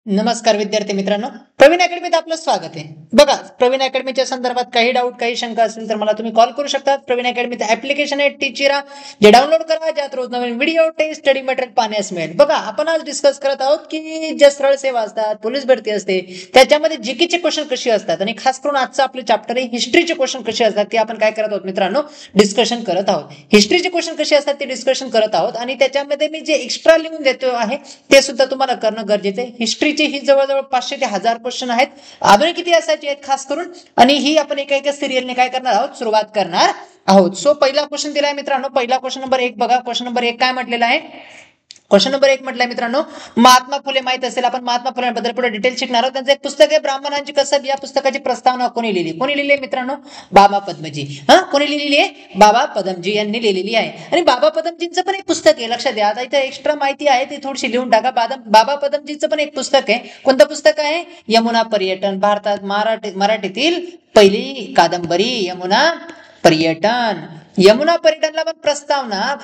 नमस्कार विद्यार्थी मित्रांनो, प्रवीण अकॅडमीत आपलं स्वागत आहे. बघा, प्रवीण अकॅडमीच्या संदर्भात काही डाऊट काही शंका असेल तर मला तुम्ही कॉल करू शकता. प्रवीण अकॅडमीचं ऍप्लिकेशन आहे टीचिरा, जे डाउनलोड करा, ज्यात रोज नवीन व्हिडिओ टेस्ट स्टडी मटेरियल पाहण्यास मिळेल. बघा, आपण आज डिस्कस करत आहोत की जे सरळ सेवा असतात, पोलीस भरती असते, त्याच्यामध्ये जीकेचे क्वेश्चन कसे असतात आणि खास करून आजचं आपलं चॅप्टर आहे हिस्ट्रीचे क्वेश्चन कसे असतात ते आपण काय करत आहोत मित्रांनो, डिस्कशन करत आहोत. हिस्ट्रीचे क्वेश्चन कसे असतात ते डिस्कशन करत आहोत आणि त्याच्यामध्ये मी जे एक्स्ट्रा लिहून देतो आहे ते सुद्धा तुम्हाला करणं गरजेचं आहे. हिस्ट्रीची ही जवळजवळ 500 ते 1000 क्वेश्चन आहेत. अजून किती असायचे आहेत खास करून, आणि ही आपण एका एका सिरियलने काय करणार आहोत, सुरुवात करणार आहोत. सो पहिला क्वेश्चन दिलाय मित्रांनो, पहिला क्वेश्चन नंबर 1 बघा. क्वेश्चन नंबर 1 काय म्हटलेला आहे? क्वेश्चन नंबर 1 म्हटलंय मित्रांनो, महात्मा फुले माहित असेल, आपण महात्मा फुलेंबद्दल पुढे डिटेल शिकणार आहोत. त्यांचं एक पुस्तक आहे ब्राह्मणांची कसब. या पुस्तकाची प्रस्तावना कोणी लिहिली? कोणी लिहिली मित्रांनो? बाबा पद्मजी. कोणी लिहिलेली आहे? बाबा पदमजी यांनी लिहिलेली आहे. आणि बाबा पदमजींचं पण एक पुस्तक आहे, लक्षात द्या. आता इथे एक्स्ट्रा माहिती आहे ती थोडीशी लिहून टाका. बाबा पदमजींचं पण एक पुस्तक आहे. कोणतं पुस्तक आहे? यमुना पर्यटन. भारतात मराठीतील पहिली कादंबरी यमुना पर्यटन. यमुना पर्यटनला पण प्रस्तावना,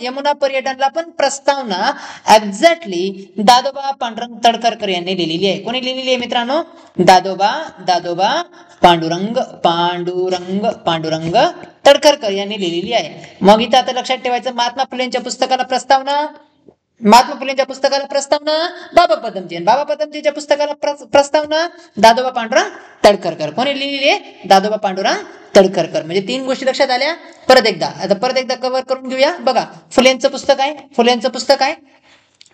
यमुना पर्यटनला पण प्रस्तावना एक्झॅक्टली दादोबा पांडुरंग तडकरकर यांनी लिहिलेली आहे. कोणी लिहिलेली आहे मित्रांनो? दादोबा पांडुरंग तडकरकर यांनी लिहिलेली आहे. मग इथं आता लक्षात ठेवायचं, महात्मा फुलेंच्या पुस्तकाला प्रस्तावना, महात्मा फुलेंच्या पुस्तकाला प्रस्तावना बाबा पदमजी, बाबा पदमजीच्या पुस्तकाला प्रस्तावना दादोबा पांडुरंग तडकरकर. कोणी लिहिलेली आहे? दादोबा पांडुरंग तडकरकर. म्हणजे 3 गोष्टी लक्षात आल्या. परत एकदा कव्हर करून घेऊया. बघा, फुलेंचं पुस्तक आहे,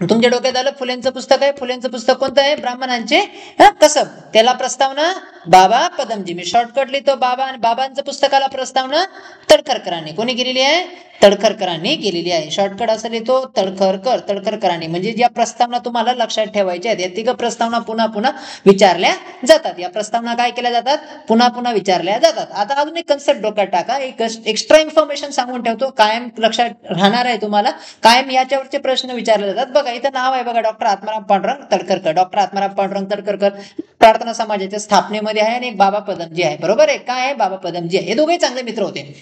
तुमच्या डोक्यात आलं फुलेंचं पुस्तक आहे. फुलेंचं पुस्तक कोणतं आहे? ब्राह्मणांचे कसब. त्याला प्रस्तावना बाबा पदमजी. मी शॉर्टकट लिहितो बाबा, आणि बाबांचं पुस्तकाला प्रस्तावना तडकरकरांनी. कोणी केलेली आहे? तडकरकरांनी केलेली आहे. शॉर्टकट असं लिहितो तडकरकरांनी. म्हणजे ज्या प्रस्तावना तुम्हाला लक्षात ठेवायच्या आहेत, या 3 प्रस्तावना पुन्हा विचारल्या जातात. या प्रस्तावना काय केल्या जातात? पुन्हा विचारल्या जातात. आता अजून एक कन्सेप्ट डोक्यात टाका, एक एक्स्ट्रा इन्फॉर्मेशन सांगून ठेवतो, कायम लक्षात राहणार आहे तुम्हाला. कायम याच्यावरचे प्रश्न विचारले जातात. बघा, इथं नाव आहे बघा, डॉक्टर आत्माराम पांडुरंग तडकरकर. डॉक्टर आत्माराम पांडुरंग तडकरकर प्रार्थना समाजाच्या स्थापनेमध्ये आहे, आणि एक बाबा पदमजी आहे. बरोबर आहे? काय आहे? बाबा पदमजी आहे. हे दोघे चांगले मित्र होते.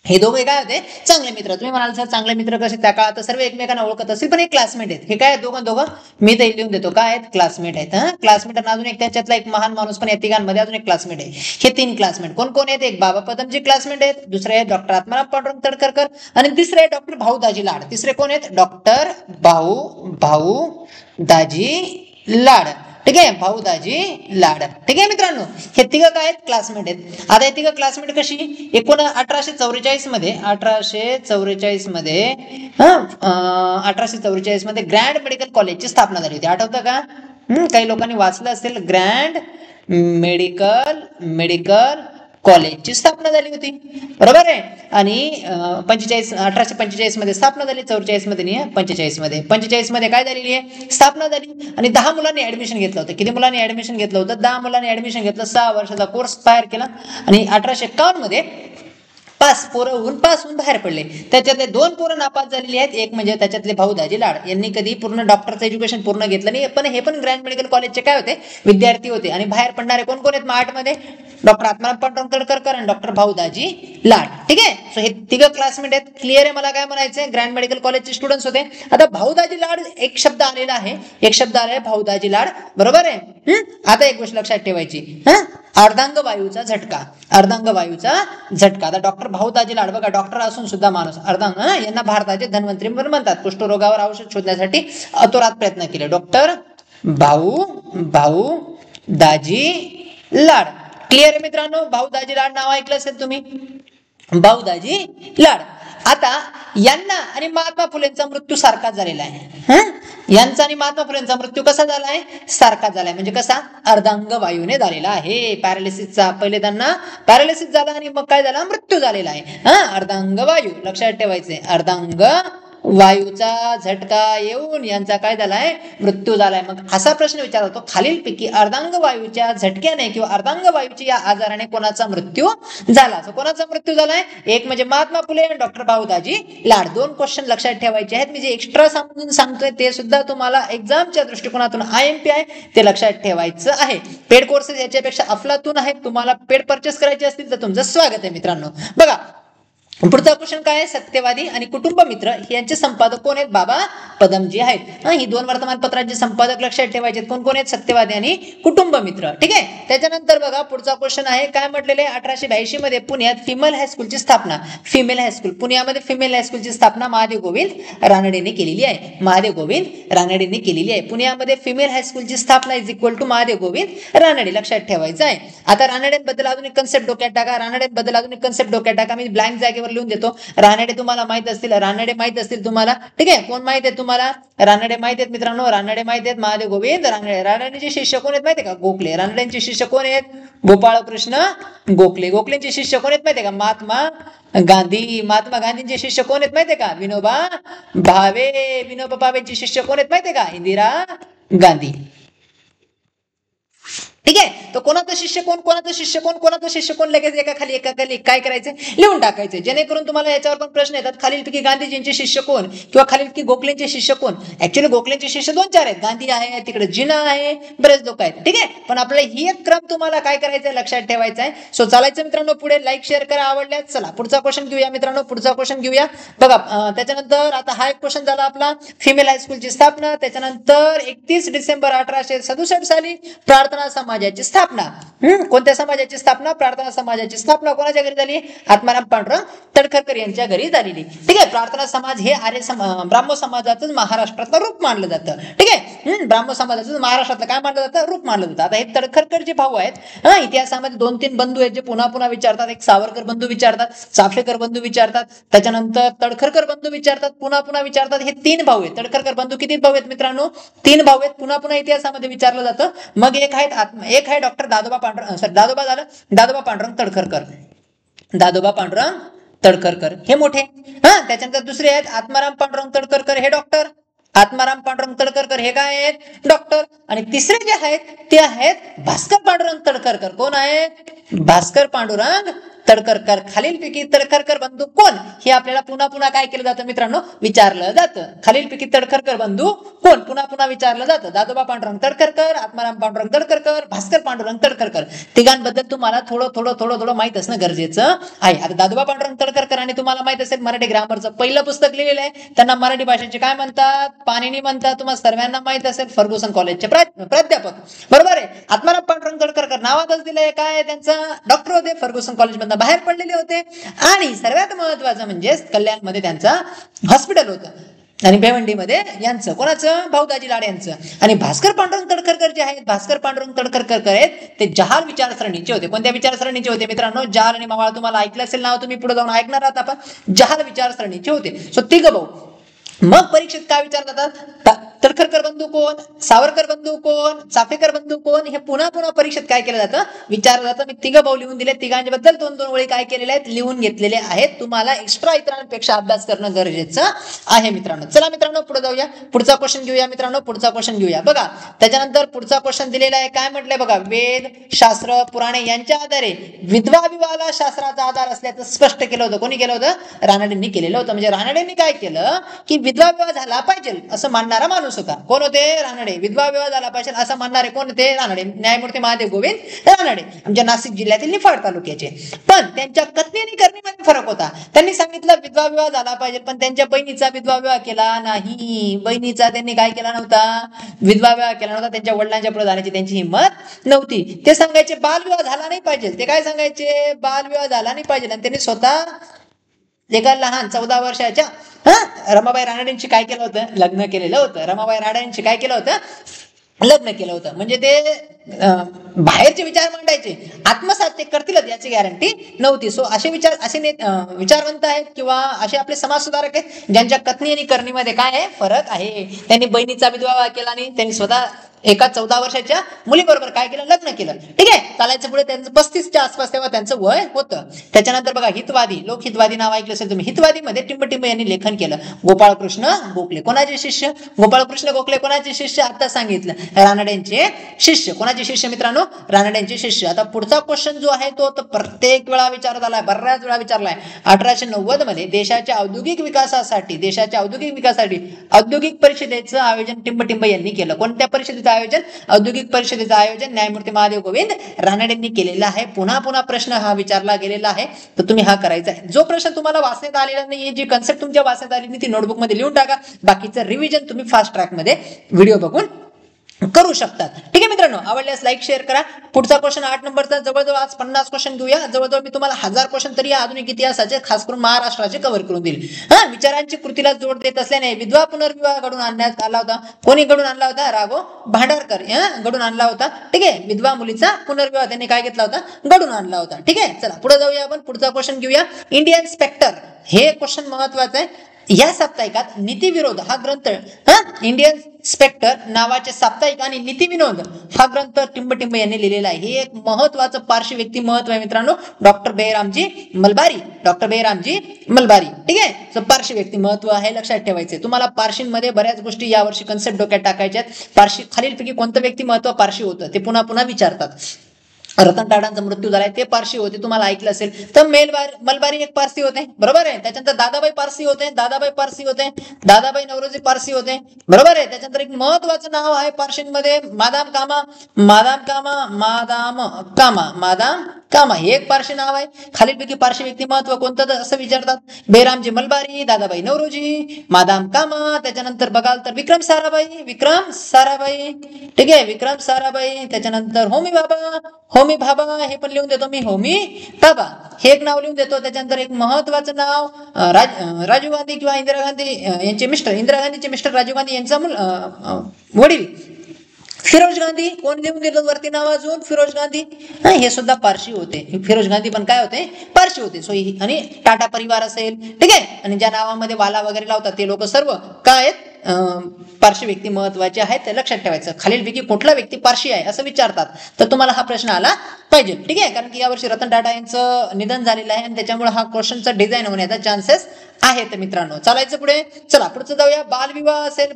हे दोघे काय होते? चांगले मित्र. तुम्ही म्हणाल सर चांगले मित्र कसे? त्या काळात सर्व एकमेकांना ओळखत असतील, पण एक क्लासमेट आहेत. हे काय दोघं मी तर लिहून देतो, काय आहेत? क्लासमेट आहेत. क्लासमेट. आणि अजून एक त्याच्यातला एक महान माणूस पण या तिघांमध्ये अजून एक क्लासमेट आहे. हे 3 क्लासमेट कोण आहेत? एक बाबा पदमजी क्लासमेट आहेत, दुसरे आहेत डॉक्टर आत्माराम पांडुरंग तडकरकर, आणि तिसरे आहे डॉक्टर भाऊ दाजी लाड. तिसरे कोण आहेत? डॉक्टर भाऊ दाजी लाड. ठीक आहे, भाऊ दाजी लाड. ठीक आहे मित्रांनो, हे 3 काय आहेत? क्लासमेट आहेत. आता हे 3 क्लासमेट कशी? 1844 मध्ये ग्रँड मेडिकल कॉलेजची स्थापना झाली होती. आठवतं का? काही लोकांनी वाचलं असेल, ग्रँड मेडिकल कॉलेजची स्थापना झाली होती. बरोबर आहे? आणि 1845 मध्ये स्थापना झाली, 44 मध्ये नाही, 45 मध्ये काय झालेली आहे? स्थापना झाली. आणि 10 मुलांनी ऍडमिशन घेतलं होतं. किती मुलांनी ऍडमिशन घेतलं होतं? 10 मुलांनी ऍडमिशन घेतलं. 6 वर्षाचा कोर्स तयार केला, आणि 1851 मध्ये पास होऊन बाहेर पडले. त्याच्यातले 2 पोरं नापास झालेली आहेत. एक म्हणजे त्याच्यातले भाऊ दाजी लाड यांनी कधी पूर्ण डॉक्टरचं एज्युकेशन पूर्ण घेतलं नाही, पण हे पण ग्रँड मेडिकल कॉलेजचे काय होते? विद्यार्थी होते. आणि बाहेर पडणारे कोण आहेत महाटमध्ये? डॉक्टर आत्माराम पांडुरंग तडकरकर आणि डॉक्टर भाऊ दाजी लाड. ठीक आहे, सो हे 3 क्लासमेट आहेत. क्लिअर आहे? मला काय म्हणायचंय, ग्रँड मेडिकल कॉलेजचे स्टुडंट्स होते. आता भाऊ दाजी लाड एक शब्द आलेला आहे, भाऊ दाजी लाड. बरोबर आहे? आता एक गोष्ट लक्षात ठेवायची, अर्धांगवायूचा झटका. आता डॉक्टर भाऊ दाजी लाड, बघा, डॉक्टर असून सुद्धा माणूस अर्धांग, यांना भारताचे धन्वंतरी म्हणतात. कुष्ठरोगावर औषध शोधण्यासाठी अतोरात प्रयत्न केले. डॉक्टर भाऊ दाजी लाड. क्लिअर आहे मित्रांनो? भाऊ दाजी लाड नाव ऐकलं असेल तुम्ही, भाऊ दाजी लाड. आता यांना आणि महात्मा फुलेंचा मृत्यू सारखाच झालेला आहे. यांचा आणि महात्मा फुलेंचा मृत्यू कसा झालाय? सारखाच झालाय. म्हणजे कसा? अर्धांगवायूने झालेला आहे. पॅरालिसिसचा पहिले त्यांना पॅरालिसिस झाला, आणि मग काय झाला? मृत्यू झालेला आहे. अर्धांगवायू लक्षात ठेवायचे, वायूचा झटका येऊन यांचा काय झालाय? मृत्यू झालाय. मग असा प्रश्न विचारतो खालीलपैकी अर्धांगवायूच्या झटक्याने किंवा अर्धांगवायूच्या या आजाराने कोणाचा मृत्यू झाला? कोणाचा मृत्यू झालाय? एक म्हणजे महात्मा फुले आणि डॉक्टर भाऊ दाजी लाड. 2 क्वेश्चन लक्षात ठेवायचे आहेत. मी जे एक्स्ट्रा समजून सांगतोय ते सुद्धा तुम्हाला एक्झामच्या दृष्टिकोनातून IMP आहे, ते लक्षात ठेवायचं आहे. पेड कोर्सेस याच्यापेक्षा अफलातून आहेत. तुम्हाला पेड परचेस करायचे असतील तर तुमचं स्वागत आहे मित्रांनो. बघा, पुढचा क्वेश्चन काय आहे, सत्यवादी आणि कुटुंब मित्र यांचे संपादक कोण आहेत, बाबा पदमजी आहेत. ही 2 वर्तमानपत्रांचे संपादक लक्षात ठेवायचे. कोण कोण आहेत, सत्यवादी आणि कुटुंब मित्र. ठीक आहे. त्याच्यानंतर बघा पुढचा क्वेश्चन आहे, काय म्हटलेले 1882 मध्ये पुण्यात फिमेल हायस्कूलची स्थापना, फिमेल हायस्कूल पुण्यामध्ये फिमेल हायस्कूलची स्थापना महादेव गोविंद रानडेने केलेली आहे. महादेव गोविंद रानडेने केलेली आहे. पुण्यामध्ये फिमेल हायस्कूलची स्थापना is equal to Mahadev Govind Ranade, लक्षात ठेवायचं आहे. आता रानडेंबद्दल अजून एक कन्सेप्ट डोक्यात टाका, रानडेंबद्दल अजून एक कन्सेप्ट डोक्यात टाका. मी ब्लँक जागेवर लिहून देतो. रानडे तुम्हाला माहित असतील, रानडे माहित असतील तुम्हाला. ठीक आहे. कोण माहित आहे तुम्हाला, रानडे माहित आहेत मित्रांनो, रानडे माहित आहेत, महादेव गोविंद रानडे. रानडेंचे शिष्य कोण आहेत माहिती आहे का, गोखले. रानडेंचे शिष्य कोण आहेत, गोपाळकृष्ण गोखले. गोखलेंचे शिष्य कोण आहेत माहिती आहे का, महात्मा गांधी. महात्मा गांधींचे शिष्य कोण आहेत माहिती आहे का, विनोबा भावे. विनोबा भावेंचे शिष्य कोण आहेत माहिती आहे का, इंदिरा गांधी. ठीक आहे. तर कोणाचं शिष्य कोण, कोणाचं शिष्य कोण, कोणाचं शिष्य कोण, लगेच एका खाली काय करायचं, लिहून टाकायचे, जेणेकरून तुम्हाला याच्यावर पण प्रश्न येतात. खालीलपैकी गांधीजींचे शिष्य कोण किंवा खालीलपैकी गोखलेंचे शिष्य कोण. ऍक्च्युअली गोखलेंचे शिष्य 2-4 आहेत, गांधी आहे, तिकडे जिना आहे, बरेच लोक आहेत. ठीक आहे. पण आपल्याला ही एक क्रम तुम्हाला काय करायचं, लक्षात ठेवायचा आहे. सो चालायचं मित्रांनो पुढे. लाईक शेअर करा आवडल्यास. चला पुढचा क्वेश्चन घेऊया मित्रांनो, पुढचा क्वेश्चन घेऊया. बघा त्याच्यानंतर आता हा एक क्वेश्चन झाला आपला, फिमेल हायस्कूलची स्थापना. त्याच्यानंतर 31 डिसेंबर 1867 साली प्रार्थना समाजाची स्थापना. कोणत्या समाजाची स्थापना, प्रार्थना समाजाची स्थापना कोणाच्या घरी झाली, आत्माराम पांडुरंग तडखरकर यांच्या घरी झालेली. ठीक आहे. प्रार्थना समाज हे ब्राह्मो समाजाचं महाराष्ट्रातलं रूप मानलं जातं. ठीक आहे. ब्राह्मो समाजाचं महाराष्ट्रातलं काय मानलं जातं, रूप मानलं जातं. आता हे तडखरकर जे भाऊ आहेत, इतिहासामध्ये 2-3 बंधू आहेत जे पुन्हा पुन्हा विचारतात. एक सावरकर बंधू विचारतात, चाफेकर बंधू विचारतात, त्याच्यानंतर तडखरकर बंधू विचारतात, पुन्हा पुन्हा विचारतात. हे 3 भाऊ आहेत. तडखरकर बंधू किती भाऊ आहेत मित्रांनो, 3 भाऊ आहेत. पुन्हा पुन्हा इतिहासामध्ये विचारलं जातं. मग एक आहे डॉक्टर दादोबा पांडुरंग तडखरकर. दादोबा पांडुरंग तडखरकर हे मोठे. त्याच्यानंतर दुसरे आहेत आत्माराम पांडुरंग तडखरकर, हे डॉक्टर. आत्माराम पांडुरंग तडखरकर हे काय आहेत, डॉक्टर. आणि तिसरे जे आहेत ते आहेत भास्कर पांडुरंग तडखरकर. कोण आहेत, भास्कर पांडुरंग तडखरकर. खालीलपैकी तडखरकर बंधू कोण, हे आपल्याला पुन्हा पुन्हा काय केलं जातं मित्रांनो, विचारलं जातं. खालीलपैकी तडखरकर बंधू कोण, पुन्हा पुन्हा विचारलं जातं. दादोबा पांडुरंग तडखरकर, आत्माराम पांडुरंग तडखरकर, भास्कर पांडुरंग तडखरकर. तिघांबद्दल तुम्हाला थोडं माहित असणं गरजेचं आहे. आता दादोबा पांडुरंग तडखरकर आणि तुम्हाला माहित असेल मराठी ग्रामरचं पहिलं पुस्तक लिहिलेलं आहे. त्यांना मराठी भाषेचे काय म्हणतात, पाणिनी म्हणतात. तुम्हाला सर्वांना माहित असेल, फर्ग्युसन कॉलेजचे प्राध्यापक. बरोबर आहे. आत्माराम पांडुरंग तडखरकर नावातच दिलंय काय, त्यांचा डॉक्टर होते, फर्ग्युसन कॉलेज मधून बाहेर पडलेले होते. आणि सर्वात महत्वाचं म्हणजे कल्याणमध्ये त्यांचा हॉस्पिटल होतं आणि भिवंडीमध्ये यांचं कोणाचं, भाऊदाजी लाड यांचं. आणि भास्कर पांडुरंग तडखरकर जे आहेत, भास्कर पांडुरंग तडखरकर आहेत, ते जहाल विचारसरणीचे होते. कोणत्या विचारसरणीचे होते मित्रांनो, जहाल आणि मवाळ. तुम्हाला ऐकलं असेल नाव, तुम्ही पुढे जाऊन ऐकणार आहात आपण. जहाल विचारसरणीचे होते. सो तिघ भाऊ. मग परीक्षेत काय विचारलं जातात, तडखरकर बंधू कोण, सावरकर बंधू कोण, चाफेकर बंधू कोण, हे पुन्हा पुन्हा परीक्षेत काय केलं जातं, विचारलं जातं. मी 3 भाऊ लिहून दिले, तिघांबद्दल 2-2 ओळी काय केलेल्या आहेत, लिहून घेतलेले आहेत. तुम्हाला एक्स्ट्रा इतरांपेक्षा अभ्यास करणं गरजेचं आहे मित्रांनो. चला मित्रांनो पुढे जाऊया, पुढचा क्वेश्चन घेऊया मित्रांनो, पुढचा क्वेश्चन घेऊया. बघा त्याच्यानंतर पुढचा क्वेश्चन दिलेला आहे, काय म्हटलंय बघा, वेद शास्त्र पुराणे यांच्या आधारे विधवा विवाहाला शास्त्राचा आधार असल्याचं स्पष्ट केलं होतं. कोणी केलं होतं, रानडेंनी केलेलं होतं. म्हणजे रानडेंनी काय केलं की विधवा विवाह झाला पाहिजे असं मानणारा माणूस होता. कोण होते, रानडे. विधवा विवाह झाला पाहिजे असं मानणारे कोण होते, रानडे. न्यायमूर्ती महादेव गोविंद रानडे, आमच्या नाशिक जिल्ह्यातील निफाड तालुक्याचे. पण त्यांच्या कथनी आणि करणीमध्ये फरक होता. त्यांनी सांगितलं विधवा विवाह झाला पाहिजे, पण त्यांच्या बहिणीचा विधवा विवाह केला नाही. बहिणीचा त्यांनी काय केला नव्हता, विधवा विवाह केला नव्हता. त्यांच्या वडिलांच्या पुढे जाण्याची त्यांची हिंमत नव्हती. ते सांगायचे बालविवाह झाला नाही पाहिजे. ते काय सांगायचे, बालविवाह झाला नाही पाहिजे. आणि त्यांनी स्वतः एका लहान 14 वर्षाच्या रमाबाई रानडेंची काय केलं होतं, लग्न केलेलं होतं. रमाबाई रानडेंची काय केलं होतं, लग्न केलं होतं. म्हणजे ते बाहेरचे विचार मांडायचे, आत्मसात ते करतीलच याची गॅरंटी नव्हती. सो असे विचार, असे विचारवंत आहेत किंवा असे आपले समाज सुधारक आहेत ज्यांच्या कथनी आणि करणीमध्ये काय आहे, फरक आहे. त्यांनी बहिणीचा विधवा केला आणि त्यांनी स्वतः एका 14 वर्षाच्या मुलीबरोबर काय केलं, लग्न केलं. ठीक आहे. चालायचं पुढे. त्यांचं 35च्या आसपास तेव्हा त्यांचं वय होतं. त्याच्यानंतर बघा हितवादी, लोकहितवादी नाव ऐकलं असेल तुम्ही. हितवादीमध्ये टिंब यांनी लेखन केलं. गोपाळकृष्ण गोखले कोणाचे शिष्य, गोपाळकृष्ण गोखले कोणाचे शिष्य, आता सांगितलं, रानडेंचे शिष्य. कोणाचे शिष्य मित्रांनो, रानडेंचे शिष्य. आता पुढचा क्वेश्चन जो आहे तो प्रत्येक वेळा विचारत आलाय, बऱ्याच वेळा विचारलाय. 1890 मध्ये देशाच्या औद्योगिक विकासासाठी औद्योगिक परिषदेचं आयोजन टिंब यांनी केलं. कोणत्या परिषदेचं परिषदेचं आयोजन, औद्योगिक परिषदेचं आयोजन न्यायमूर्ती महादेव गोविंद रानडेंनी केलेलं आहे. पुन्हा पुन्हा प्रश्न हा विचारला गेलेला आहे, तर तुम्ही हा करायचा आहे. जो प्रश्न तुम्हाला वाचण्यात आलेला नाही, जी कन्सेप्ट तुमच्या वाचण्यात आली नाही ती नोटबुक मध्ये लिहून टाका. बाकीचं रिव्हिजन तुम्ही फास्ट ट्रॅक मध्ये व्हिडिओ बघून करू शकतात. ठीक आहे मित्रांनो, आवडल्यास लाईक शेअर करा. पुढचा क्वेश्चन 8 नंबरचा, जवळजवळ आज 50 क्वेश्चन घेऊया. जवळजवळ मी तुम्हाला 1000 क्वेश्चन तरी आधुनिक इतिहासाचे खास करून महाराष्ट्राचे कव्हर करून देईल. विचारांची कृतीला जोड देत असल्याने विधवा पुनर्विवाह घडून आणण्यात आला होता. कोणी घडून आणला होता? राघव भांडारकर घडून आणला होता. ठीक आहे, विधवा मुलीचा पुनर्विवाह त्यांनी काय घेतला होता? घडून आणला होता. ठीक आहे, चला पुढे जाऊया. आपण पुढचा क्वेश्चन घेऊया. इंडियन स्पेक्टर हे क्वेश्चन महत्वाचं आहे. या साप्ताहिकात नीतिविरोध हा ग्रंथ, इंडियन स्पेक्टर नावाचे साप्ताहिक आणि नीतिविनोद हा ग्रंथ टिंबटिंब यांनी लिहिलेला आहे. हे एक महत्वाचं पारशी व्यक्तिमत्व आहे मित्रांनो, डॉक्टर बेहरामजी मलबारी. डॉक्टर बेहरामजी मलबारी. ठीक आहे, तर पारशी व्यक्तिमत्व आहे, लक्षात ठेवायचे. तुम्हाला पारशींमध्ये बऱ्याच गोष्टी यावर्षी कन्सेप्ट डोक्यात टाकायच्या आहेत. पारशी खालीलपैकी कोणतं व्यक्तिमत्व पारशी होतं ते पुन्हा पुन्हा विचारतात. रतन टाटांचा मृत्यू झालाय, ते पारशी होते, तुम्हाला ऐकलं असेल. तर मलबारी एक पारसी होते, बरोबर आहे. त्याच्यानंतर दादाबाई पारसी होते, दादाबाई पारसी होते, दादाबाई नवरोजी पारसी होते, बरोबर आहे. त्याच्यानंतर एक महत्वाचं नाव आहे पारशींमध्ये, मादाम कामा. मादाम कामा, मादाम कामा, मादाम कामा हे एक पारशी नाव आहे. खालीलपैकी पारशी व्यक्तिमत्व कोणतं असं विचारतात? बेहरामजी मलबारी, दादाबाई नवरोजी, मादाम कामा. त्याच्यानंतर बघाल तर विक्रम साराभाई. विक्रम साराभाई, ठीक आहे, विक्रम साराभाई. त्याच्यानंतर होमी भाभा हे पण लिहून देतो मी, होमी भाभा हे एक नाव लिहून देतो. त्याच्यानंतर एक महत्वाचं नाव राजीव गांधी किंवा इंदिरा गांधी यांचे मिस्टर, इंदिरा गांधीचे मिस्टर राजीव गांधी यांचा वडील फिरोज गांधी. कोण लिहून दिलं वरती नाव अजून? फिरोज गांधी. हे सुद्धा पारशी होते. फिरोज गांधी पण काय होते? पारशी होते. सो आणि टाटा परिवार असेल, ठीक आहे, आणि ज्या नावामध्ये वाला वगैरे लावतात ते लोक सर्व काय आहेत? पारशी व्यक्ती महत्वाचे आहेत, ते लक्षात ठेवायचं. खालीलपैकी कुठला व्यक्ती पारशी आहे असं विचारतात, तर तुम्हाला हा प्रश्न आला पाहिजे. ठीक आहे, कारण की यावर्षी रतन टाटा यांचं निधन झालेलं आहे आणि त्याच्यामुळे हा क्वेश्चनचा डिझाईन होण्याचा चान्सेस आहेत मित्रांनो. चालायचं पुढे. चला पुढचं जाऊया. बालविवाह असेल,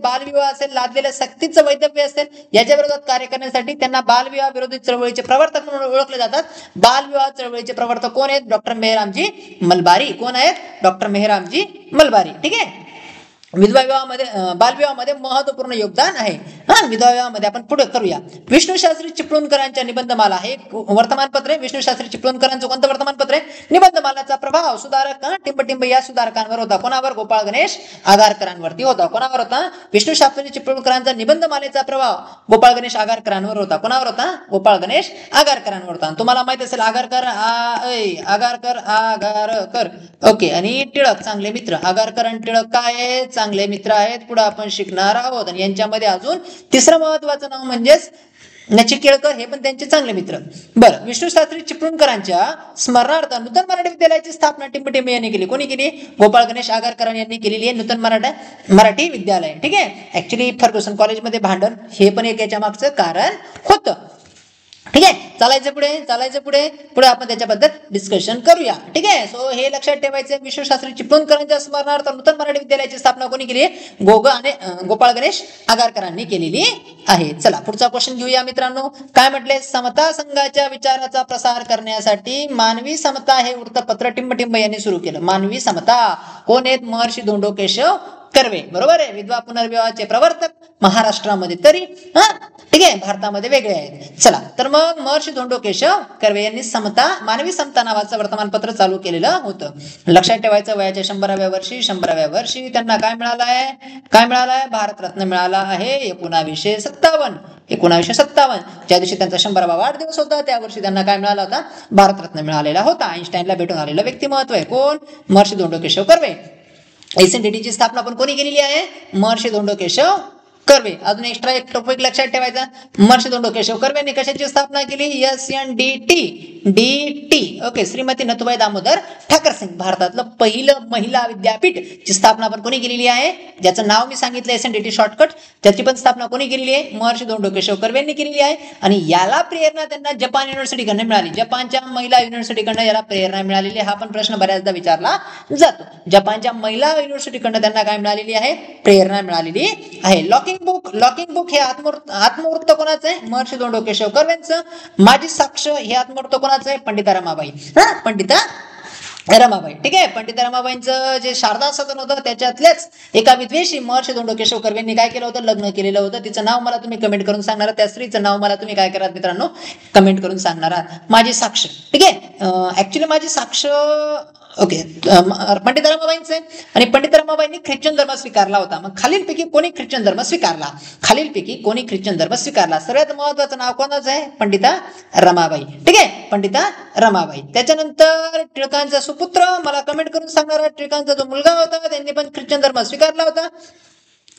लादलेल्या सक्तीचं वैधव्य असेल, याच्या विरोधात कार्य करण्यासाठी त्यांना बालविवाह विरोधी चळवळीचे प्रवर्तक म्हणून ओळखले जातात. बालविवाह चळवळीचे प्रवर्तक कोण आहेत? डॉक्टर मेहरामजी मलबारी. कोण आहेत? डॉक्टर मेहरामजी मलबारी. ठीक आहे, विधवा विवाहामध्ये बालविवाहामध्ये महत्वपूर्ण योगदान आहे. विधवा विवाहामध्ये आपण पुढे करूया. विष्णू शास्त्री चिपळूणकरांच्या निबंधमाला हे वर्तमानपत्र आहे. विष्णू शास्त्री चिपळूणकरांचं कोणतं वर्तमानपत्र आहे? निबंधमालाचा प्रभाव सुधारक टिंबटिंब या सुधारकांवर होता. कोणावर? गोपाळ गणेश आगारकरांवरती होता. कोणावर होता? विष्णू शास्त्री चिपळूणकरांचा निबंधमालेचा प्रभाव गोपाळ गणेश आगारकरांवर होता. कोणावर होता? गोपाळ गणेश आगारकरांवर होता. तुम्हाला माहित असेल आगारकर ओके, आणि टिळक चांगले मित्र. आगारकर आणि टिळक काय आहेत? चांगले मित्र आहेत. पुढे आपण शिकणार आहोत. आणि यांच्यामध्ये अजून तिसरं महत्वाचं नाव म्हणजेच नचिकेळकर, हे पण त्यांचे चांगले मित्र. बरं, विष्णू शास्त्री चिपळूणकरांच्या स्मरणार्थ नूतन मराठी विद्यालयाची स्थापना टिंबटिंब यांनी केली. कोणी केली? गोपाळ गणेश आगारकर यांनी केलेली आहे नूतन मराठी विद्यालय. ठीक आहे, ऍक्च्युली फर्ग्युसन कॉलेजमध्ये भांडण हे पण एक याच्या मागचं कारण होतं. ठीक आहे, चालायचं पुढे आपण त्याच्याबद्दल डिस्कशन करूया. ठीक आहे, सो हे लक्षात ठेवायचं. विष्णू शास्त्री चिपळूणकरांच्या स्मरणार्थ नूतन मराठी विद्यालयाची स्थापना कोणी केली आहे? गोपाळ गणेश आगारकरांनी केलेली आहे. चला पुढचा क्वेश्चन घेऊया मित्रांनो. काय म्हटले? समता संघाच्या विचाराचा प्रसार करण्यासाठी मानवी समता हे वृत्तपत्र टिंबटिंब यांनी सुरू केलं. मानवी समता कोण आहेत? महर्षी धोंडो केशव कर्वे. बरोबर आहे, विधवा पुनर्विवाहाचे प्रवर्तक महाराष्ट्रामध्ये तरी ठीक आहे, भारतामध्ये वेगळे आहेत. चला तर मग महर्षी धोंडो केशव कर्वे यांनी मानवी समता नावाचं वर्तमानपत्र चालू केलेलं होतं. लक्षात ठेवायचं. वयाच्या 100व्या वर्षी त्यांना काय मिळालंय? भारतरत्न मिळाला आहे 1957. ज्या दिवशी त्यांचा 100वा वाढदिवस होता त्या वर्षी त्यांना काय मिळाला होता? भारतरत्न मिळालेला होता. आईन्स्टाईनला भेटून आलेलं व्यक्तिमत्व आहे. कोण? महर्षी धोंडो केशव कर्वे. SNDT ची स्थापना पण कोणी केलेली आहे? महर्षी धोंडो केशव कर्वे. अजून एक्स्ट्रा एक टॉपिक लक्षात ठेवायचा. महर्षी धोंडो केशव कर्वे यांनी कशाची स्थापना केली? SNDT. ओके, श्रीमती नथुबाई दामोदर ठाकरसिंग. भारतातलं पहिलं महिला विद्यापीठ ची स्थापना पण कोणी केलेली आहे? ज्याचं नाव मी सांगितलं SNDT शॉर्टकट, त्याची पण स्थापना कोणी केलेली आहे? महर्षी धोंडो केशव कर्वे यांनी केलेली आहे. आणि याला प्रेरणा त्यांना जपान युनिव्हर्सिटीकडनं मिळाली. जपानच्या महिला युनिव्हर्सिटीकडनं याला प्रेरणा मिळालेली. हा पण प्रश्न बऱ्याचदा विचारला जातो. जपानच्या महिला युनिव्हर्सिटीकडनं त्यांना काय मिळालेली आहे? प्रेरणा मिळालेली आहे. लॉकिंग बुक हे आत्मवृत्त कोणाचं आहे? महर्षी धोंडो केशव कर्वेंचं. माझी साक्ष हे आत्मवृत्त कोणाचं आहे? पंडिता रमाबाई. पंडिता रमाबाई. ठीक आहे. पंडित रमाबाईंचं जे शारदा सदन होतं त्याच्यातलेच एका विद्वेषी महर्षी धोंडो केशव कर्वेंनी काय केलं होतं, लग्न केलेलं होतं. तिचं नाव मला तुम्ही कमेंट करून सांगणार आहात, त्या स्त्रीचं नाव मला तुम्ही काय करा मित्रांनो कमेंट करून सांगणार आहात. माझी साक्ष. ठीक आहे. ऍक्च्युली माझी साक्ष ओके पंडित रमाबाईंचे. आणि पंडित रमाबाईंनी ख्रिश्चन धर्म स्वीकारला होता. मग खालीलपैकी कोणी ख्रिश्चन धर्म स्वीकारला, खालीलपैकी कोणी ख्रिश्चन धर्म स्वीकारला. सर्वात महत्वाचं नाव कोणाचं आहे, पंडिता रमाबाई. ठीक आहे. पंडिता रमाबाई. त्याच्यानंतर टिळकांचा सुपुत्र मला कमेंट करून सांगणार, टिळकांचा जो मुलगा होता त्यांनी पण ख्रिश्चन धर्म स्वीकारला होता.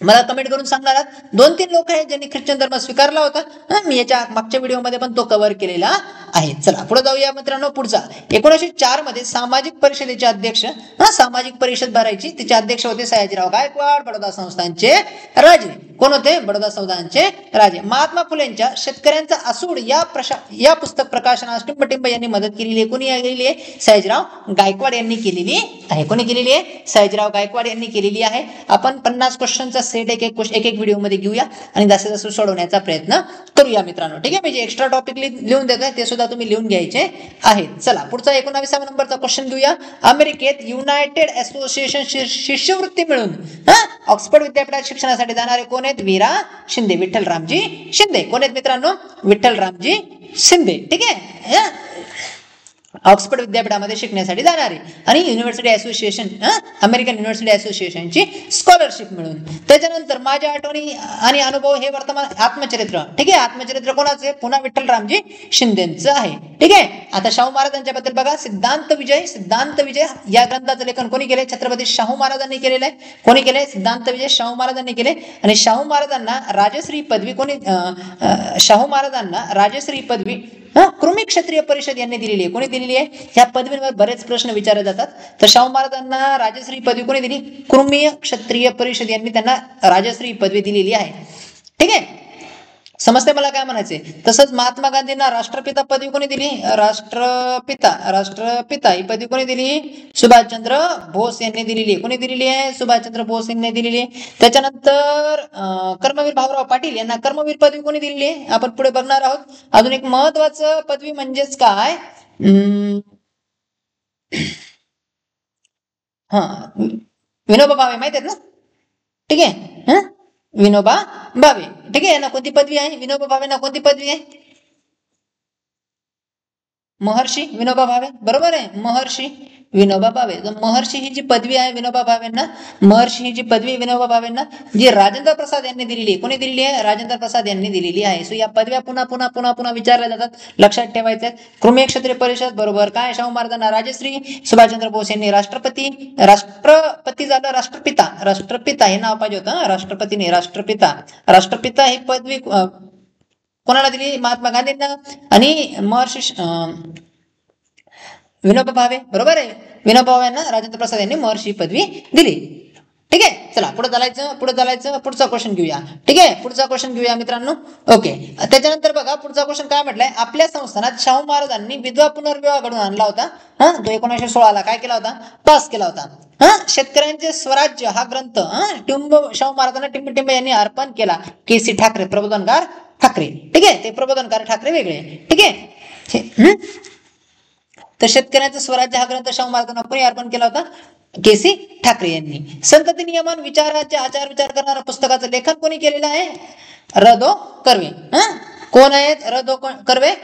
मला कमेंट करून सांगणार आहात 2-3 लोक आहेत ज्यांनी ख्रिश्चन धर्म स्वीकारला होता. मी याच्या मागच्या व्हिडिओमध्ये पण तो कव्हर केलेला आहे. चला पुढे जाऊया मित्रांनो. पुढचा 1904 मध्ये सामाजिक परिषदेचे अध्यक्ष, सामाजिक परिषद भरायची, तिचे अध्यक्ष होते सयाजीराव गायकवाड, बडोदा संस्थानचे राजे. कोण होते, बडोदा संस्थानचे राजे. महात्मा फुलेंच्या शेतकऱ्यांचा आसूड या पुस्तक प्रकाशनास टिंबटिंब यांनी मदत केलेली आहे. कोणी केलेली आहे, सयाजीराव गायकवाड यांनी केलेली आहे. कोणी केलेली आहे, सयाजीराव गायकवाड यांनी केलेली आहे. आपण 50 क्वेश्चनचा सेट एक एक व्हिडिओ मध्ये घेऊया आणि जसं सोडवण्याचा प्रयत्न करूया मित्रांनो. ठीक आहे. मी जे एक्स्ट्रा टॉपिक लिहून देतोय ते सुद्धा तुम्ही लिहून घ्यायचे आहेत. चला पुढचा 19व्या नंबरचा क्वेश्चन घेऊया. अमेरिकेत युनायटेड असोसिएशन शिष्यवृत्ती मिळून ऑक्सफर्ड विद्यापीठात शिक्षणासाठी जाणारे कोण आहेत, वीरा शिंदे, विठ्ठलरामजी शिंदे. कोण आहेत मित्रांनो, विठ्ठलरामजी शिंदे. ठीक आहे. ऑक्सफर्ड विद्यापीठामध्ये शिकण्यासाठी जाणारे आणि युनिव्हर्सिटी असोसिएशन, अमेरिकन युनिव्हर्सिटी असोसिएशनची स्कॉलरशिप मिळून. त्याच्यानंतर माझ्या आठवणी आणि अनुभव हे वर्तमान आत्मचरित्र. ठीक आहे. आत्मचरित्र कोणाचे, पुन्हा विठ्ठलरामजी शिंदेचं आहे. ठीक आहे. आता शाहू महाराजांच्या बद्दल बघा. सिद्धांत विजय या ग्रंथाचं लेखन कोणी केले, छत्रपती शाहू महाराजांनी केलेलं आहे. कोणी केले, सिद्धांत विजय शाहू महाराजांनी केले. आणि शाहू महाराजांना राजश्री पदवी कोणी, शाहू महाराजांना राजश्री पदवी कृमी क्षत्रिय परिषद यांनी दिलेली आहे. कोणी दिलेली आहे, ह्या पदवींवर बरेच प्रश्न विचारले जातात. तर शाहू महाराजांना राजश्री पदवी कोणी दिली, कृमी क्षत्रिय परिषद यांनी त्यांना राजश्री पदवी दिलेली आहे. ठीक आहे. समजते मला काय म्हणायचे. तसंच महात्मा गांधींना राष्ट्रपिता पदवी कोणी दिली, राष्ट्रपिता ही पदवी कोणी दिली, सुभाषचंद्र बोस यांनी दिलेली आहे. कोणी दिलेली आहे, सुभाषचंद्र बोस यांनी दिलेली आहे. त्याच्यानंतर कर्मवीर भाऊराव पाटील यांना कर्मवीर पदवी कोणी दिलेली आहे, आपण पुढे बघणार आहोत. अजून एक महत्वाचं पदवी म्हणजेच काय, विनोबा भावे माहित आहेत ना. ठीक आहे. विनोबा भावे. ठीक आहे. यांना कोणती पदवी आहे, विनोबा भावेंना कोणती पदवी आहे, महर्षी विनोबा भावे. बरोबर आहे, महर्षी विनोबा भावे. महर्षी ही जी पदवी आहे विनोबा भावेंना, महर्षी ही जी पदवी विनोबा भावेंना जी राजेंद्र प्रसाद यांनी दिलेली आहे. कोणी दिलेली आहे, राजेंद्र प्रसाद यांनी दिलेली आहे. सो या पदव्या पुन्हा विचारल्या जातात, लक्षात ठेवायचे. कृमी क्षत्रिय परिषद बरोबर काय, शाहू महाराजांना राजश्री, सुभाषचंद्र बोस यांनी राष्ट्रपती झालं, राष्ट्रपिता हे नाव पाहिजे होतं, राष्ट्रपती नाही, राष्ट्रपिता ही पदवी कोणाला दिली, महात्मा गांधींना. आणि महर्षी विनोबा भावे. बरोबर आहे, विनोबा भावे यांना राजेंद्र प्रसाद यांनी महर्षी पदवी दिली. ठीक आहे. चला पुढे चालायचं, पुढचा क्वेश्चन घेऊया. ठीक आहे. पुढचा क्वेश्चन घेऊया मित्रांनो. ओके. त्याच्यानंतर बघा पुढचा क्वेश्चन काय म्हटलंय, आपल्या संस्थानात शाहू महाराजांनी विधवा पुनर्विवाह घडवून आणला होता. तो 1916 काय केला होता, पास केला होता. शेतकऱ्यांचे स्वराज्य हा ग्रंथ शाहू महाराजांना टिंबटिंब यांनी अर्पण केला. केसी ठाकरे, प्रबोधनकार ठाकरे. ठीक आहे. ते प्रबोधनकार ठाकरे वेगळे. ठीक आहे. तर शेतकऱ्यांचं स्वराज्य हा ग्रंथ शाहू महाराजांना कोणी अर्पण केला होता, केसी ठाकरे यांनी. संतती नियमन विचाराचे आचार विचार करणाऱ्या पुस्तकाचं लेखन कोणी केलेलं आहे, र.दो. कर्वे. कोण आहेत, र.दो. कर्वे,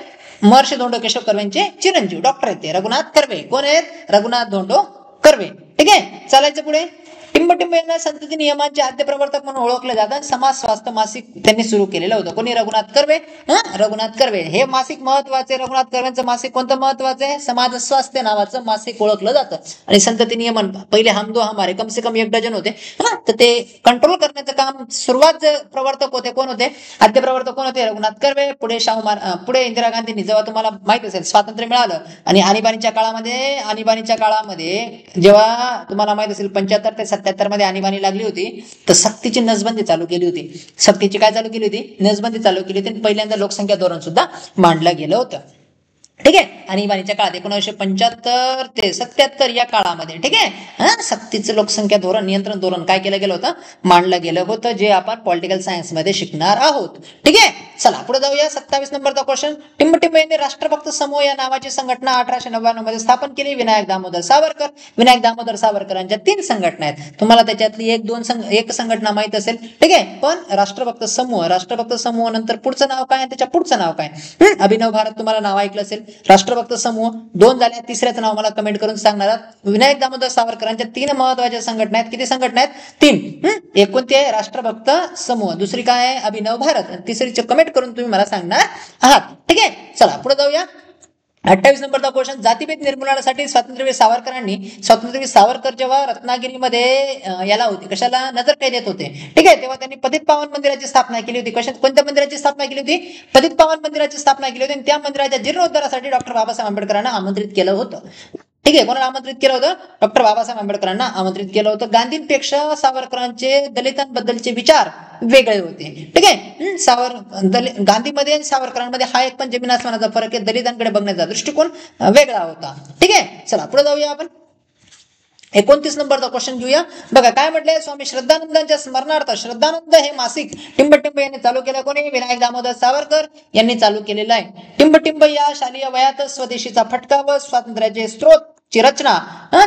महर्षी धोंडो केशव कर्वेंचे चिरंजीव डॉक्टर आहेत ते, रघुनाथ कर्वे. कोण आहेत, रघुनाथ धोंडो कर्वे. ठीक आहे. चालायचं पुढे. टिंबटिंब यांना संतती नियमांचे आद्य प्रवर्तक म्हणून ओळखले जातात. समाज स्वास्थ्य मासिक त्यांनी सुरू केलेलं होतं. कोणी, रघुनाथ कर्वे. रघुनाथ कर्वे हे मासिक महत्वाचे. रघुनाथ कर्वेंचं मासिक कोणतं महत्वाचं आहे, समाज स्वास्थ्य नावाचं मासिक ओळखलं जातं. आणि संतती नियमन पहिले हम दो हमारे कम से कम 1 डझन होते. तर ते कंट्रोल करण्याचं काम सुरुवात प्रवर्तक होते, कोण होते, आद्य प्रवर्तक कोण होते, रघुनाथ कर्वे. पुढे इंदिरा गांधींनी, जेव्हा तुम्हाला माहित असेल स्वातंत्र्य मिळालं आणि आणीबाणीच्या काळामध्ये जेव्हा तुम्हाला माहित असेल 75 ते 77 मध्ये आणीबाणी लागली होती, तर सक्तीची नसबंदी चालू केली होती. सक्तीची काय चालू केली होती, नसबंदी चालू केली होती. पहिल्यांदा लोकसंख्या धोरण सुद्धा मांडलं गेलं होतं. ठीक आहे. आणीबाणीच्या काळात 1975 ते 77 या काळामध्ये, ठीक आहे, सक्तीचं लोकसंख्या धोरण, नियंत्रण धोरण काय केलं गेलं होतं, मांडलं गेलं होतं, जे आपण पॉलिटिकल सायन्स मध्ये शिकणार आहोत. ठीक आहे. चला पुढे जाऊया. 27 नंबरचा क्वेश्चन. टिंबटिंब यांनी राष्ट्रभक्त समूह या नावाची संघटना 1899 मध्ये स्थापन केली. विनायक दामोदर सावरकरांच्या 3 संघटना आहेत. तुम्हाला त्याच्यातली एक संघटना माहित असेल. ठीक आहे. पण राष्ट्रभक्त समूह नंतर पुढचं नाव काय, त्याच्या पुढचं नाव काय. अभिनव भारत तुम्हाला नाव ऐकलं असेल. राष्ट्रभक्त समूह 2 झाल्या. तिसऱ्याचं नाव मला कमेंट करून सांगणार आहात. विनायक दामोदर सावरकरांच्या 3 महत्वाच्या संघटना आहेत. किती संघटना आहेत? 3. एक कोणती आहे? राष्ट्रभक्त समूह. दुसरी काय आहे? अभिनव भारत. तिसरीचे कमेंट करून तुम्ही मला सांगणार आहात. ठीक आहे. चला पुढे जाऊया. 28 नंबरचा क्वेश्चन. जातीभेद निर्मूलनासाठी स्वातंत्र्यवीर सावरकर जेव्हा रत्नागिरीमध्ये याला होते, कशाला, नजर कैद येत होते. ठीक आहे. तेव्हा त्यांनी पतित पावन मंदिराची स्थापना केली होती. कोणत्या मंदिराची स्थापना केली होती? पतित पावन मंदिराची स्थापना केली होती. आणि त्या मंदिराच्या जीर्णोद्धारासाठी डॉक्टर बाबासाहेब आंबेडकरांना आमंत्रित केलं होतं. ठीक आहे. कोणाला आमंत्रित केलं होतं? डॉक्टर बाबासाहेब आंबेडकरांना आमंत्रित केलं होतं. गांधींपेक्षा सावरकरांचे दलितांबद्दलचे विचार वेगळे होते. ठीक आहे. गांधीमध्ये आणि सावरकरांमध्ये हा एक पण जमीन आसमानाचा फरक आहे. दलितांकडे बघण्याचा दृष्टिकोन वेगळा होता. ठीक आहे. चला पुढे जाऊया आपण. 29 नंबरचा क्वेश्चन घेऊया. बघा काय म्हटलंय. स्वामी श्रद्धानंदांच्या स्मरणार्थ श्रद्धानंद हे मासिक टिंबटिंब यांनी चालू केलं. कोणी? विनायक दामोदर सावरकर यांनी चालू केलेलं आहे. टिंबटिंब या शालेय वयात स्वदेशीचा फटका व स्वातंत्र्याचे स्त्रोत ची रचना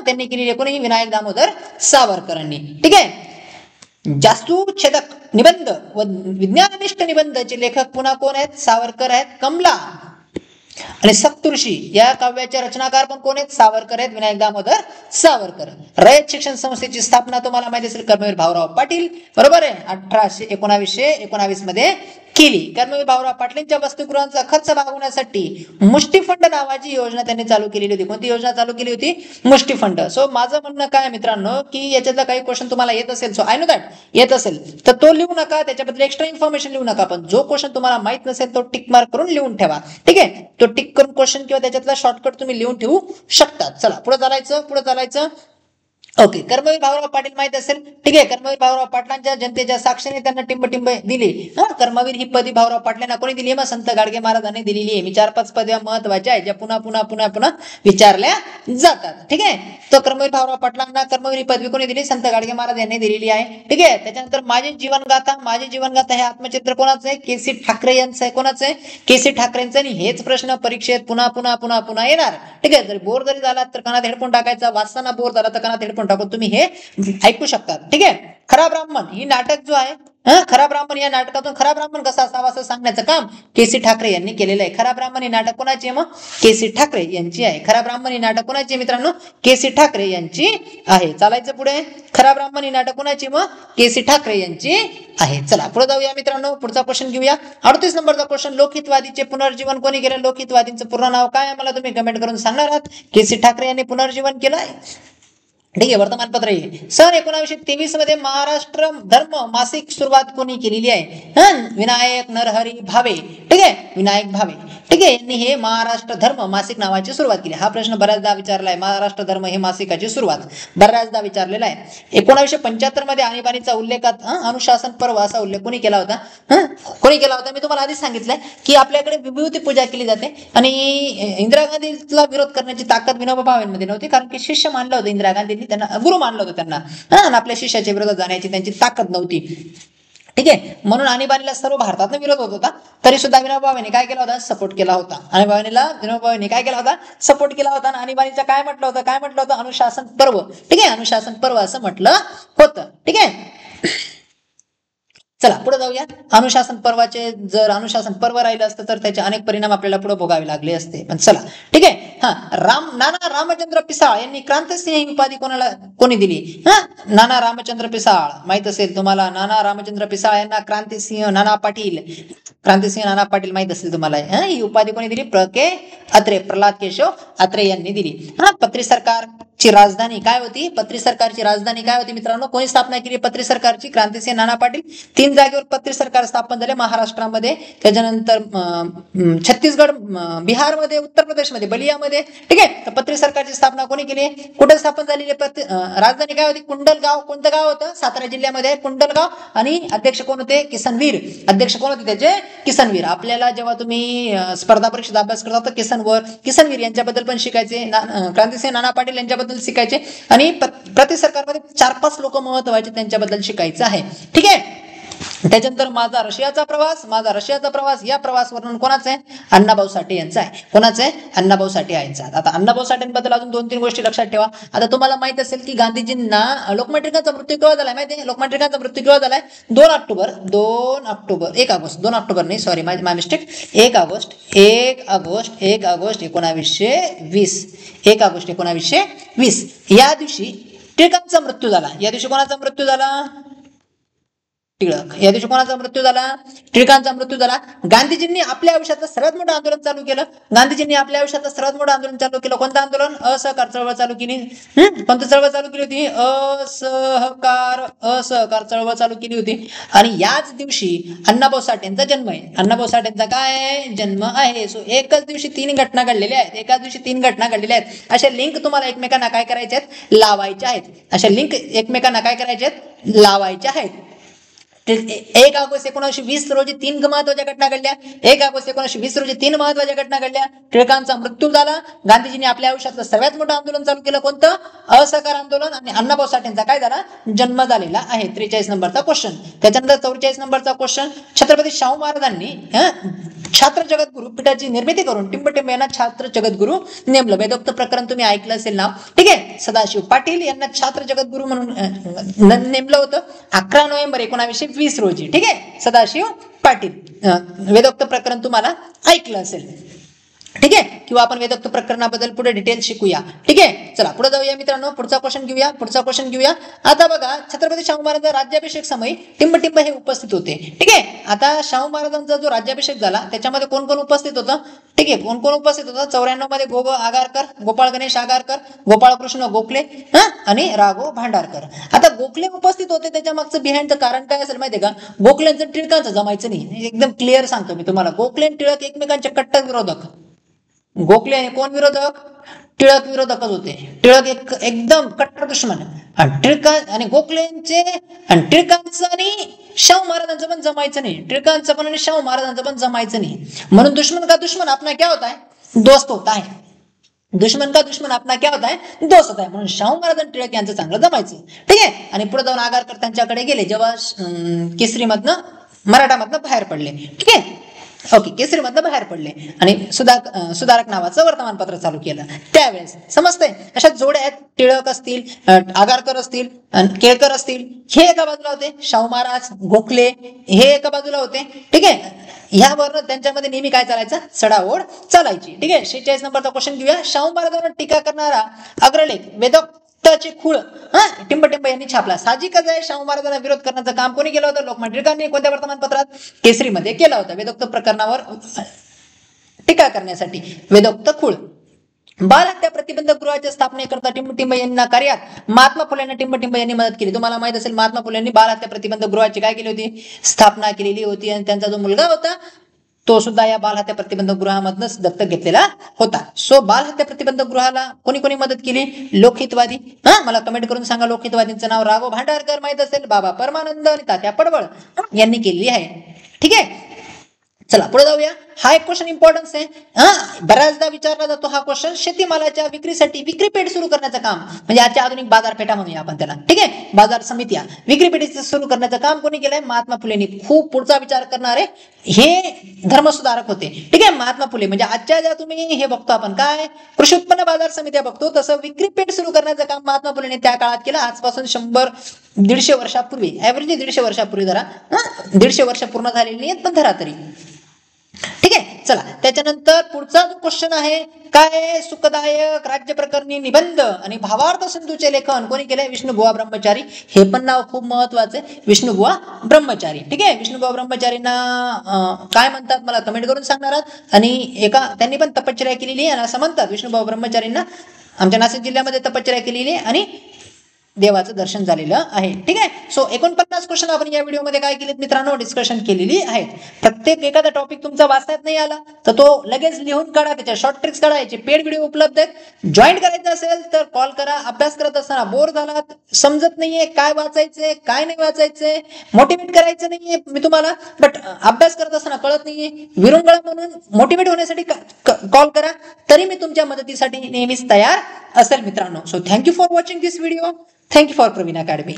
त्यांनी केलेली आहे. कोणी? विनायक दामोदर सावरकरांनी. ठीक आहे. जास्तूच्छेदक निबंध व विज्ञाननिष्ठ निबंधाचे लेखक पुन्हा कोण आहेत? सावरकर आहेत. कमला आणि सप्तऋषी या काव्याचे रचनाकार पण कोण आहेत? सावरकर आहेत. विनायक दामोदर सावरकर. रयत शिक्षण संस्थेची स्थापना तुम्हाला माहिती असेल, कर्मवीर भाऊराव पाटील, बरोबर आहे, 1919 मध्ये केली. कर्मवीर भाऊराव पाटलांच्या वसतिगृहांचा खर्च भागवण्यासाठी मुष्टी फंड नावाची योजना त्यांनी चालू केलेली होती. कोणती योजना चालू केली होती? मुष्टी फंड. सो माझं म्हणणं काय मित्रांनो, की याच्यातला काही क्वेश्चन तुम्हाला येत असेल, सो आय नो दॅट येत असेल तर तो लिहू नका, त्याच्याबद्दल एक्स्ट्रा इन्फॉर्मेशन लिहू नका. पण जो क्वेश्चन तुम्हाला माहित नसेल तो टिक मार्क करून लिहून ठेवा. ठीक आहे. तो टिक करून क्वेश्चन किंवा त्याच्यातला शॉर्टकट तुम्ही लिहून ठेवू शकता. चला पुढे चालायचं. ओके. कर्मवीर भाऊराव पाटील माहित असेल. ठीक आहे. कर्मवीर भाऊराव पाटलांच्या जनतेच्या साक्षीने त्यांना टिंबटिंब दिली. कर्मवीर ही पदी भाऊराव पाटलांना कोणी दिली? मग संत गाडगे महाराजांनी दिलेली आहे. मी 4-5 पदव्या महत्वाच्या आहेत ज्या पुन्हा विचारल्या जातात. ठीक आहे. तर कर्मवीर भाऊराव पाटलांना कर्मवीर ही पदवी कोणी दिली? संत गाडगे महाराज यांनी दिलेली आहे. ठीक आहे. त्याच्यानंतर माझी जीवनगाथा हे आत्मचित्र कोणाचं आहे? केसी ठाकरे यांचं आहे. कोणाचं आहे? केसी ठाकरेंचं. आणि हेच प्रश्न परीक्षेत पुन्हा येणार. ठीक आहे. जर बोर जरी झाला तर कानात हेडफोन टाकायचा, वाचताना बोर झाला तर कानात हेडफोन टाकून तुम्ही हे ऐकू शकता. ठीक आहे. खरा ब्राह्मण ही नाटक जो आहे, खरा ब्राह्मण या नाटकातून खरा ब्राह्मण कसा असावा असं सांगण्याचं काम केसी ठाकरे यांनी केलेलं आहे. खरा ब्राह्मण ही नाटक कोणाची आहे? मग केसी ठाकरे यांची आहे. खरा ब्राह्मण ही नाटक कोणाची आहे मित्रांनो? केसी ठाकरे यांची आहे. चालायचं पुढे. खरा ब्राह्मण ही नाटक कोणाची? मग केसी ठाकरे यांची आहे. चला पुढे जाऊया मित्रांनो. पुढचा क्वेश्चन घेऊया. 38 नंबरचा क्वेश्चन. लोकहितवादीचे पुनर्जीवन कोणी केलं? लोकहितवादींचं पूर्ण नाव काय आहे मला तुम्ही कमेंट करून सांगणार आहात. केसी ठाकरे यांनी पुनर्जीवन केलं आहे. ठीक आहे. वर्तमानपत्र आहे. सन 1923 मध्ये महाराष्ट्र धर्म मासिक सुरुवात कोणी केलेली आहे? विनायक नरहरी भावे. ठीक आहे. विनायक भावे. ठीक आहे. यांनी हे महाराष्ट्र धर्म मासिक नावाची सुरुवात केली. हा प्रश्न बऱ्याचदा विचारला आहे. महाराष्ट्र धर्म हे मासिकाची सुरुवात बऱ्याचदा विचारलेला आहे. 1975 मध्ये आणीबाणीचा उल्लेखात अनुशासन पर्व असा उल्लेख कोणी केला होता? मी तुम्हाला आधीच सांगितलंय की आपल्याकडे विभूती पूजा केली जाते आणि इंदिरा गांधीला विरोध करण्याची ताकद विनोबा भावेंमध्ये नव्हती, कारण की शिष्य मानलं होतं इंदिरा गांधींनी, त्यांना गुरु मानलं होतं त्यांना, आणि आपल्या शिष्याच्या विरोधात जाण्याची त्यांची ताकद नव्हती. ठीक आहे. म्हणून आणीबाणीला सर्व भारतातून विरोध होत होता, तरी सुद्धा विनोबा भावेंनी काय केला होता? सपोर्ट केला होता. विनोबा भावेंनी काय केला होता? सपोर्ट केला होता. आणि आणीबाणीचं काय म्हटलं होतं? अनुशासन पर्व. ठीक आहे. अनुशासन पर्व असं म्हटलं होतं. ठीक आहे. चला पुढे जाऊया. अनुशासन पर्व राहिलं असतं तर त्याचे अनेक परिणाम आपल्याला पुढे भोगावे लागले असते. पण चला ठीक आहे. नाना रामचंद्र पिसाळ यांनी क्रांतिसिंह ही उपाधी कोणी दिली? नाना रामचंद्र पिसाळ माहित असेल तुम्हाला. नाना रामचंद्र पिसाळ यांना क्रांतिसिंह नाना पाटील माहित असेल तुम्हाला. ही उपाधी कोणी दिली? प्रल्हाद केशव अत्रे यांनी दिली. पत्री सरकारची राजधानी काय होती? मित्रांनो कोणी स्थापना केली पत्री सरकारची? क्रांतिसिंह नाना पाटील. 3 जागेवर पत्री सरकार स्थापन झाले. महाराष्ट्रामध्ये, त्याच्यानंतर छत्तीसगड, बिहारमध्ये, उत्तर प्रदेशमध्ये, बलियामध्ये मध्ये, ठीक आहे. तर पत्रित सरकारची स्थापना कोणी केली, कुठे स्थापन झालेली राजधानी काय होती, कुंडलगाव. कोणतं गाव होतं, सातारा जिल्ह्यामध्ये कुंडलगाव. आणि अध्यक्ष कोण होते, किसनवीर. अध्यक्ष कोण होते त्याचे, किसनवीर. आपल्याला जेव्हा तुम्ही स्पर्धा परीक्षेत अभ्यास करता तर किसनवीर यांच्याबद्दल पण शिकायचे, क्रांतिसिंह नाना पाटील यांच्याबद्दल शिकायचे. आणि पत्रित सरकारमध्ये 4-5 लोक महत्वाचे त्यांच्याबद्दल शिकायचं आहे, ठीक आहे. त्याच्यानंतर माझा रशियाचा प्रवास, या प्रवास वर्णन कोणाचं आहे, अण्णाभाऊ साठे यांचा आहे. कोणाचं आहे, अण्णाभाऊ साठे यांचा. आता अण्णाभाऊ साठेंबद्दल अजून 2-3 गोष्टी लक्षात ठेवा. आता तुम्हाला माहित असेल की गांधीजींना लोकमान्य टिळकांचा मृत्यू केव्हा झालाय माहिती आहे, लोकमान्य टिळकांचा मृत्यू केव्हा झालाय, 1 ऑक्टोबर 1920. 1 ऑगस्ट 1920 या दिवशी टिळकांचा मृत्यू झाला. या दिवशी कोणाचा मृत्यू झाला, टिळक. या दिवशी कोणाचा मृत्यू झाला, टिळकांचा मृत्यू झाला. गांधीजींनी आपल्या आयुष्यातलं सर्वात मोठं आंदोलन चालू केलं. कोणतं आंदोलन, असहकार चळवळ चालू केली. कोणती चळवळ चालू केली होती, असहकार चळवळ चालू केली होती. आणि याच दिवशी अण्णाभाऊ साठेंचा जन्म आहे. अण्णाभाऊ साठेंचा काय जन्म आहे. सो एकाच दिवशी 3 घटना घडलेल्या आहेत. अशा लिंक तुम्हाला एकमेकांना काय करायच्या आहेत, लावायच्या आहेत. 1 ऑगस्ट 1920 रोजी 3 महत्वाच्या घटना घडल्या. 1 ऑगस्ट 1920 रोजी 3 महत्वाच्या घटना घडल्या. टिळकांचा मृत्यू झाला. गांधीजींनी आपल्या आयुष्यातलं सर्वात मोठं आंदोलन चालू केलं, कोणतं, असहकार आंदोलन. आणि अण्णाभाऊ साठेंचा काय झाला, जन्म झालेला आहे. 43 नंबरचा क्वेश्चन. त्याच्यानंतर 44 नंबरचा क्वेश्चन. छत्रपती शाहू महाराजांनी छात्र जगद्गुरु पीठाची निर्मिती करून टिंबटिंब यांना छात्र जगद्गुरु नेमलं. वेदोक्त प्रकरण तुम्ही ऐकलं असेल नाव, ठीक आहे. सदाशिव पाटील यांना छात्र जगद्गुरु म्हणून नेमलं होतं 11 नोव्हेंबर 1920 रोजी, ठीक आहे. सदाशिव पाटील. वेदोक्त प्रकरण तुम्हाला ऐकलं असेल, ठीक आहे. किंवा आपण वेदोक्त प्रकरणाबद्दल पुढे डिटेल शिकूया, ठीक आहे. चला पुढे जाऊया मित्रांनो. पुढचा क्वेश्चन घेऊया. आता बघा, छत्रपती शाहू महाराज राज्याभिषेक समयी टिंबटिंब हे उपस्थित होते, ठीक आहे. आता शाहू महाराजांचा जो राज्याभिषेक झाला त्याच्यामध्ये कोण कोण उपस्थित होतं, ठीक आहे. कोण कोण उपस्थित होतं, 94 मध्ये आगारकर, गोपाळ गणेश आगारकर, गोपाळकृष्ण गोखले आणि राघव भांडारकर. आता गोखले उपस्थित होते, त्याच्या मागचं बिहाइंड कारण काय असेल माहितीये का, गोखलेंचं टिळकांचं जमायचं नाही. एकदम क्लिअर सांगतो मी तुम्हाला. गोखले आणि टिळक एकमेकांचे कट्टर विरोधक. गोखले आणि कोण विरोधक, टिळक विरोधकच होते. टिळक एकदम कट्टर दुश्मन. आणि गोखलेंचे आणि टिळकांचं आणि शाहू महाराजांचं पण जमायचं नाही. म्हणून दुश्मन का दुश्मन अपना क्या होता है, दोस्त होता है. म्हणून शाहू महाराज आणि टिळक यांचं चांगलं जमायचं, ठीक आहे. आणि पुढे जाऊन आगारकर त्यांच्याकडे गेले जेव्हा केसरीमधनं मराठामधनं बाहेर पडले, ठीक आहे. ओके, केसरीमधनं बाहेर पडले आणि सुधारक नावाचं वर्तमानपत्र चालू केलं त्यावेळेस. समजतंय. अशा जोड्या आहेत, टिळक असतील, आगारकर असतील, केळकर असतील, हे एका बाजूला होते. शाहू महाराज, गोखले हे एका बाजूला होते, ठीक आहे. ह्यावर त्यांच्यामध्ये नेहमी काय चालायचं, चढाओढ चालायची, ठीक आहे. 46 नंबरचा क्वेश्चन घेऊया. शाहू महाराजांवर टीका करणारा अग्रलेख वेदोक्ताचे खूळ टिंबटिंब यांनी छापला. साहजिकच आहे, शाहू महाराजांना विरोध करण्याचं काम कोणी केलं होतं, लोकमान्य टिळकांनी. कोणत्या वर्तमानपत्रात, केसरीमध्ये केला होता. वेदोक्त प्रकरणावर टीका करण्यासाठी वेदोक्त खूळ. बाल हत्या प्रतिबंधक गृहाच्या स्थापनेकरता टिंबटिंब यांना कार्यात महात्मा फुलेंना टिंबटिंब यांनी मदत केली. तुम्हाला माहित असेल, महात्मा फुलेंनी बाल हत्या प्रतिबंधक गृहाची काय केली होती, स्थापना केलेली होती. आणि त्यांचा जो मुलगा होता तो सुद्धा या बाल हत्या प्रतिबंधक गृहामधूनच दत्तक घेतलेला होता. सो बाल हत्या प्रतिबंधक गृहाला कोणी कोणी मदत केली, लोकहितवादी. मला कमेंट करून सांगा लोकहितवादींचं नाव. राघव भांडारकर माहित असेल, बाबा परमानंद आणि तात्या पडवळ यांनी केलेली आहे, ठीक आहे. चला पुढे जाऊया. हा एक क्वेश्चन इम्पॉर्टन्स आहे, बऱ्याचदा विचारला जातो हा क्वेश्चन. शेतीमालाच्या विक्रीसाठी विक्रीपेठ सुरू करण्याचं काम, म्हणजे आजच्या आधुनिक बाजारपेठा म्हणूया आपण त्याला, ठीक आहे. बाजार समित्या, विक्रीपेठी सुरू करण्याचं काम कोणी केलंय, महात्मा फुलेंनी. खूप पुढचा विचार करणारे हे धर्मसुधारक होते, ठीक आहे. महात्मा फुले म्हणजे आजच्या ज्या तुम्ही हे बघतो आपण काय कृषी उत्पन्न बाजार समित्या बघतो, तसं विक्रीपेठ सुरू करण्याचं काम महात्मा फुलेंनी त्या काळात केलं. आजपासून 100-150 वर्षापूर्वी, ऍव्हरेजली 150 वर्षापूर्वी धरा, 150 वर्ष पूर्ण झालेली आहेत पण धरा तरी, ठीक आहे. चला त्याच्यानंतर पुढचा जो क्वेश्चन आहे काय, सुखदायक राज्य प्रकरणी निबंध आणि भावार्थ सिंधूचे लेखन कोणी केलंय, विष्णुबुवा ब्रह्मचारी. हे पण नाव खूप महत्वाचं आहे, विष्णुबुवा ब्रह्मचारी, ठीक आहे. विष्णुबुवा ब्रह्मचारींना काय म्हणतात मला कमेंट करून सांगणार आहात. आणि त्यांनी पण तपश्चर्या केलेली आहे आणि असं म्हणतात विष्णुबुवा ब्रह्मचारींना आमच्या नाशिक जिल्ह्यामध्ये तपश्चर्या केलेली आहे. आणि देवाचं दर्शन झालेलं आहे. ठीक आहे. सो 49 क्वेश्चन आपण या व्हिडिओमध्ये काय केलेत मित्रांनो, डिस्कशन केलेली आहेत. प्रत्येक एखादा टॉपिक तुमचा वाचण्यात नाही आला तर तो लगेच लिहून काढा, त्याच्या शॉर्ट ट्रिक्स काढा. याचे पेड व्हिडिओ उपलब्ध आहेत. जॉईन करायचं असेल तर कॉल करा. अभ्यास करत असताना बोर झालात, समजत नाहीये काय वाचायचंय काय नाही वाचायचंय, मोटिवेट करायचं नाहीये मी तुम्हाला, बट अभ्यास करत असताना कळत नाहीये, विरंगुळा म्हणून मोटिवेट होण्यासाठी कॉल करा, तरी मी तुमच्या मदतीसाठी नेहमीच तयार असेल मित्रांनो. So thank you for watching this video. Thank you for Praveen Academy.